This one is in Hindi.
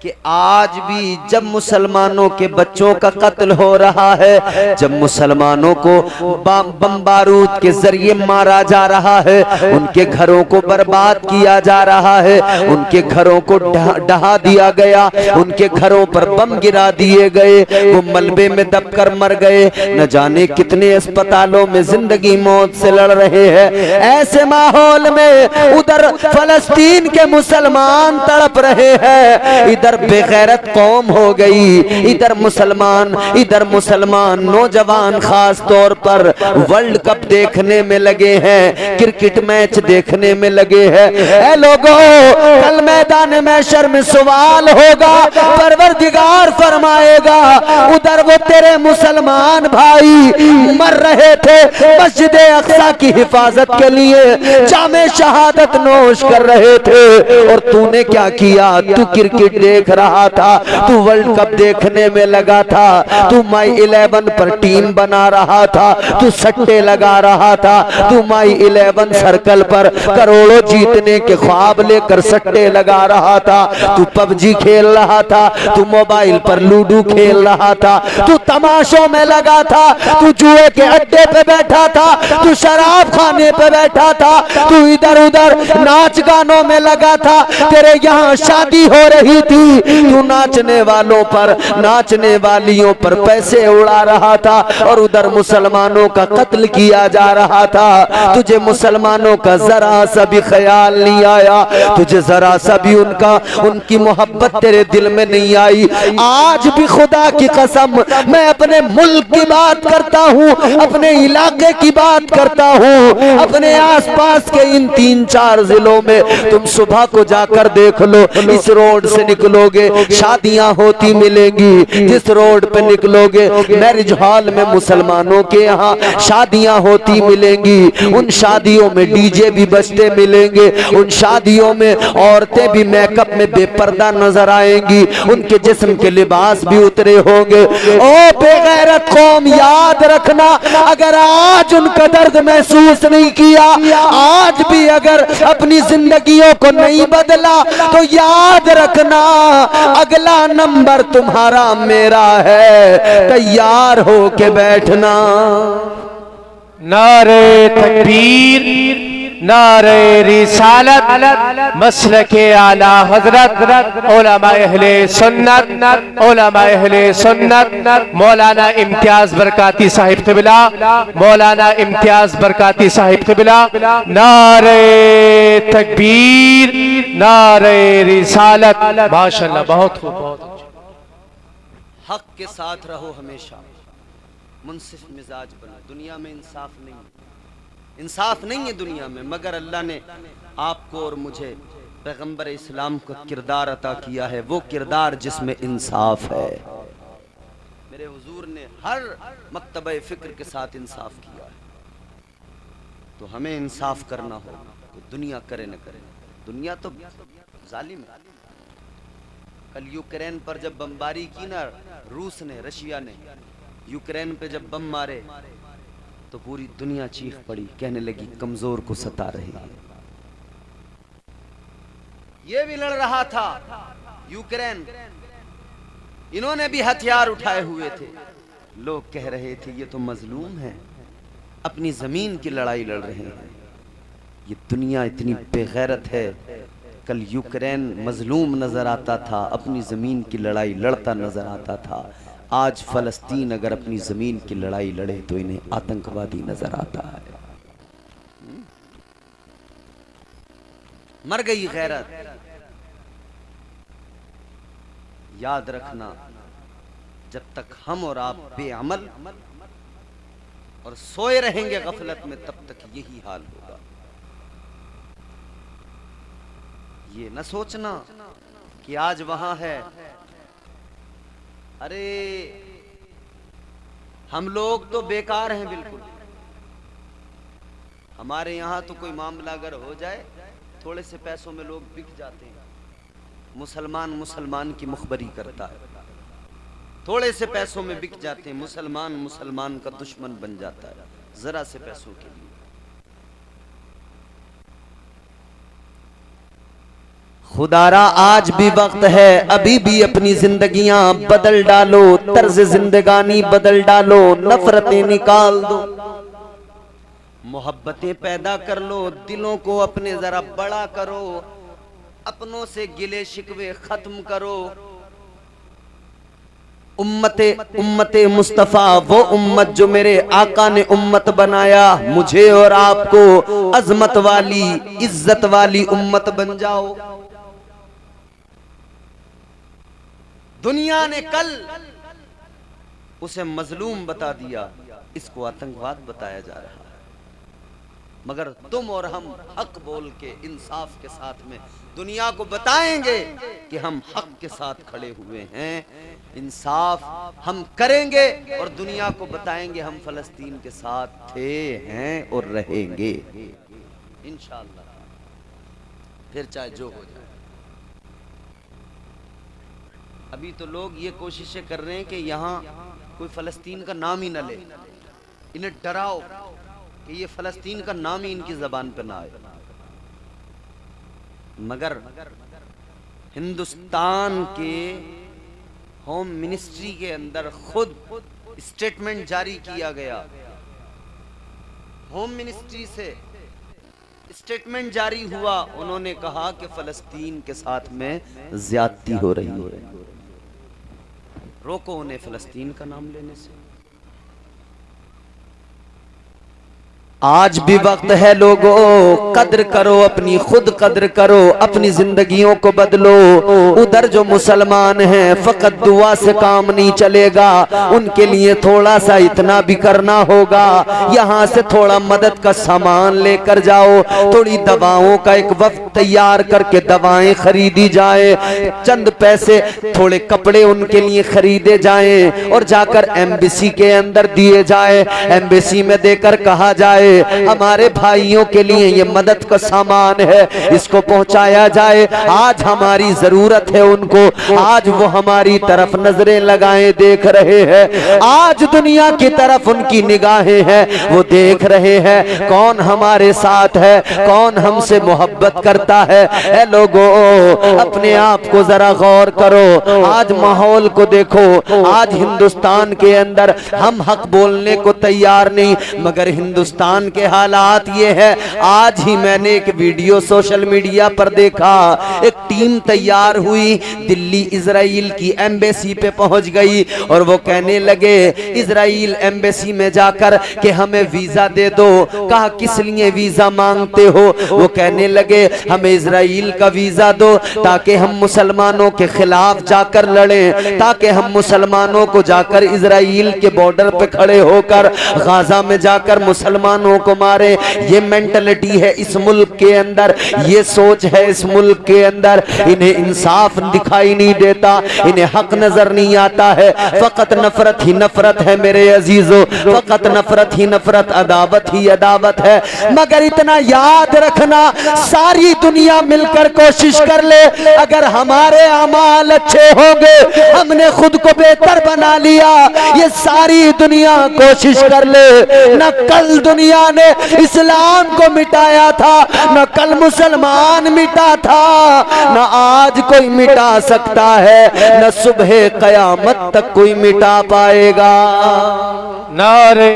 कि आज भी जब मुसलमानों के बच्चों का कत्ल हो रहा है, जब मुसलमानों को बम बारूद के जरिए मारा जा रहा है, उनके घरों को बर्बाद किया जा रहा है, उनके घरों को ढहा दिया गया, उनके घरों पर बम गिरा दिए गए, वो मलबे में दबकर मर गए, न जाने कितने अस्पतालों में जिंदगी मौत से लड़ रहे हैं। ऐसे माहौल में उधर फलस्तीन के मुसलमान तड़प रहे हैं, इधर बेगैरत कौम हो गई, इधर मुसलमान नौजवान खास तौर पर वर्ल्ड कप देखने में लगे हैं, क्रिकेट मैच देखने में लगे हैं। ऐ लोगों, कल मैदान महशर में सवाल होगा, परवरदिगार फरमाएगा उधर वो तेरे मुसलमान भाई मर रहे थे मस्जिद अक्सा की हिफाजत के लिए, जामे शहादत नोश कर रहे थे, और तूने क्या किया? तू क्रिकेट देख रहा था, तू वर्ल्ड कप देखने में लगा था, तू माई 11 पर टीम बना रहा था, तू सट्टे लगा रहा था, तू माई 11 सर्कल पर करोड़ों जीतने के ख्वाब लेकर सट्टे लगा रहा था, तू पबजी खेल रहा था, तू मोबाइल पर लूडो खेल रहा था, तू तमाशों में लगा था, तू जुए के अड्डे पे बैठा था, तू शराब खाने पे बैठा था, तू इधर उधर नाच गानों में लगा था, तेरे यहाँ शादी हो रही थी, तू नाचने वालों पर नाचने वालियों पर पैसे उड़ा रहा था, और उधर मुसलमानों का कत्ल किया जा रहा था। तुझे मुसलमानों का जरा सा भी ख्याल नहीं आया, तुझे जरा सा भी उनकी मोहब्बत तेरे दिल में नहीं आई। आज भी खुदा की कसम मैं अपने मुल्क की बात करता हूँ, अपने इलाके की बात करता हूँ, अपने आसपास के इन 3-4 जिलों में तुम सुबह को जाकर देख लो, इस रोड से निकलोगे शादियां होती मिलेंगी, जिस रोड पे निकलोगे मैरिज हॉल में मुसलमानों के यहाँ शादियां होती मिलेंगी, उन शादियों में डीजे भी बजते मिलेंगे, उन शादियों में औरतें भी मेकअप में बेपर्दा नजर आएंगी, उनके जिस्म के लिबास भी उतरे होंगे। ओ बेगैरत कौम, याद रखना, अगर आज उनका दर्द महसूस नहीं किया, आज भी अगर अपनी जिंदगियों को नहीं बदला, तो याद रखना अगला नंबर तुम्हारा मेरा है, तैयार हो के बैठना। नारे तकबीर, नारे रिसालत, मसलके आला हजरत उलमाए अहले सुन्नत, उलमाए अहले सुन्नत मौलाना इम्तियाज बरकाती साहिब क़िबला, मौलाना इम्तियाज बरकाती साहिब क़िबला। नारे तकबीर, नारे रिसालत। माशाअल्लाह, बहुत खूब, बहुत अच्छा। हक के साथ रहो हमेशा, मुनसिफ मिजाज बनो। दुनिया में इंसाफ नहीं है, इंसाफ नहीं है दुनिया में, मगर अल्लाह ने आपको और मुझे पैगंबर इस्लाम का किरदार अता किया है, वो किरदार जिसमें इंसाफ है। मेरे हुजूर ने हर मक्तबे फिक्र के साथ इंसाफ किया है, तो हमें इंसाफ करना होगा, तो दुनिया करे न करे, दुनिया तो जालिम है। कल यूक्रेन पर जब बमबारी की ना रूस ने, रशिया ने, यूक्रेन पे जब बम मारे तो पूरी दुनिया चीख पड़ी, कहने लगी कमजोर को सता रही है। ये भी लड़ रहा था यूक्रेन, इन्होंने भी हथियार उठाए हुए थे, लोग कह रहे थे ये तो मजलूम है, अपनी जमीन की लड़ाई लड़ रहे हैं। ये दुनिया इतनी बेगैरत है, कल यूक्रेन मजलूम नजर आता था, अपनी जमीन की लड़ाई लड़ता नजर आता था, आज फलस्तीन अगर अपनी जमीन की लड़ाई लड़े तो इन्हें आतंकवादी नजर आता है। मर गई गैरत। याद रखना, जब तक हम और आप बेअमल और सोए रहेंगे गफलत में, तब तक यही हाल होगा। ये न सोचना कि आज वहां है, अरे हम लोग तो बेकार हैं बिल्कुल। हमारे यहाँ तो कोई मामला अगर हो जाए, थोड़े से पैसों में लोग बिक जाते हैं। मुसलमान मुसलमान की मुखबरी करता है, थोड़े से पैसों में बिक जाते हैं। मुसलमान मुसलमान का दुश्मन बन जाता है जरा से पैसों के लिए। खुदारा आज भी वक्त है, अभी भी अपनी जिंदगियां बदल डालो, तर्ज जिंदगानी बदल डालो, नफरतें निकाल दो, मोहब्बतें पैदा कर लो, दिलों को अपने जरा बड़ा करो, अपनों से गिले शिकवे खत्म करो। उम्मते मुस्तफा वो उम्मत जो मेरे आका ने उम्मत बनाया, मुझे और आपको अजमत वाली इज्जत वाली उम्मत बन जाओ। दुनिया ने कल उसे मजलूम बता दिया, इसको आतंकवाद बताया जा रहा है, मगर तुम और हम हक बोल के इंसाफ के साथ में दुनिया को बताएंगे कि हम हक के साथ खड़े हुए हैं, इंसाफ हम करेंगे और दुनिया को बताएंगे हम फलस्तीन के साथ थे, हैं और रहेंगे इंशाअल्लाह, फिर चाहे जो हो जाए। अभी तो लोग ये कोशिशें कर रहे हैं कि यहाँ कोई फलस्तीन का नाम ही न ले, इन्हें डराओ कि ये फलस्तीन का नाम ही इनकी जबान पे ना आए। मगर हिंदुस्तान के होम मिनिस्ट्री के अंदर खुद स्टेटमेंट जारी किया गया, होम मिनिस्ट्री से स्टेटमेंट जारी हुआ, उन्होंने कहा कि फलस्तीन के साथ में ज्यादती हो रही है, रोको उन्हें फलस्तीन का नाम लेने से। आज भी वक्त है लोगों, कद्र करो अपनी, खुद कद्र करो, अपनी जिंदगियों को बदलो। उधर जो मुसलमान हैं फकत दुआ से काम नहीं चलेगा, उनके लिए थोड़ा सा इतना भी करना होगा, यहाँ से थोड़ा मदद का सामान लेकर जाओ, थोड़ी दवाओं का एक वक्त तैयार करके दवाएं खरीदी जाए, चंद पैसे थोड़े कपड़े उनके लिए खरीदे जाएं और जाकर एम्बेसी के अंदर दिए जाए, एम्बेसी में देकर कहा जाए हमारे भाइयों के लिए ये मदद का सामान है, इसको पहुंचाया जाए, आज हमारी जरूरत है उनको, आज वो हमारी तरफ नजरें लगाए देख रहे हैं, आज दुनिया की तरफ उनकी निगाहें हैं, वो देख रहे हैं कौन हमारे साथ है, कौन हमसे मोहब्बत करता है। ए लोगों, अपने आप को जरा गौर करो, आज माहौल को देखो, आज हिंदुस्तान के अंदर हम हक बोलने को तैयार नहीं, मगर हिंदुस्तान के हालात ये है। आज ही मैंने एक वीडियो सोशल मीडिया पर देखा, एक टीम तैयार हुई, दिल्ली इजराइल की एम्बेसी पे पहुंच गई और वो कहने लगे इजराइल एम्बेसी में जाकर कि हमें वीजा दे दो। कहा किस लिए वीजा मांगते हो? वो कहने लगे हमें इजराइल का वीजा दो ताकि हम मुसलमानों के खिलाफ जाकर लड़ें, ताकि हम मुसलमानों को जाकर इजराइल के बॉर्डर पे खड़े होकर गाजा में जाकर मुसलमानों को मारे। ये मेंटलिटी है इस मुल्क के अंदर, ये सोच है इस मुल्क के अंदर। इन्हें इंसाफ दिखाई नहीं देता, इन्हें हक नजर नहीं आता है, फकत नफरत ही नफरत है मेरे अजीजों, फकत नफरत ही नफरत, अदावत ही अदावत है। मगर इतना याद रखना, सारी दुनिया मिलकर कोशिश कर ले, अगर हमारे अमाल अच्छे होंगे, हमने खुद को बेहतर बना लिया, ये सारी दुनिया कोशिश कर ले, न कल दुनिया ने इस्लाम को मिटाया था, न कल मुसलमान मिटा था, न आज कोई मिटा सकता है, न सुबह कयामत तक कोई मिटा पाएगा। नारे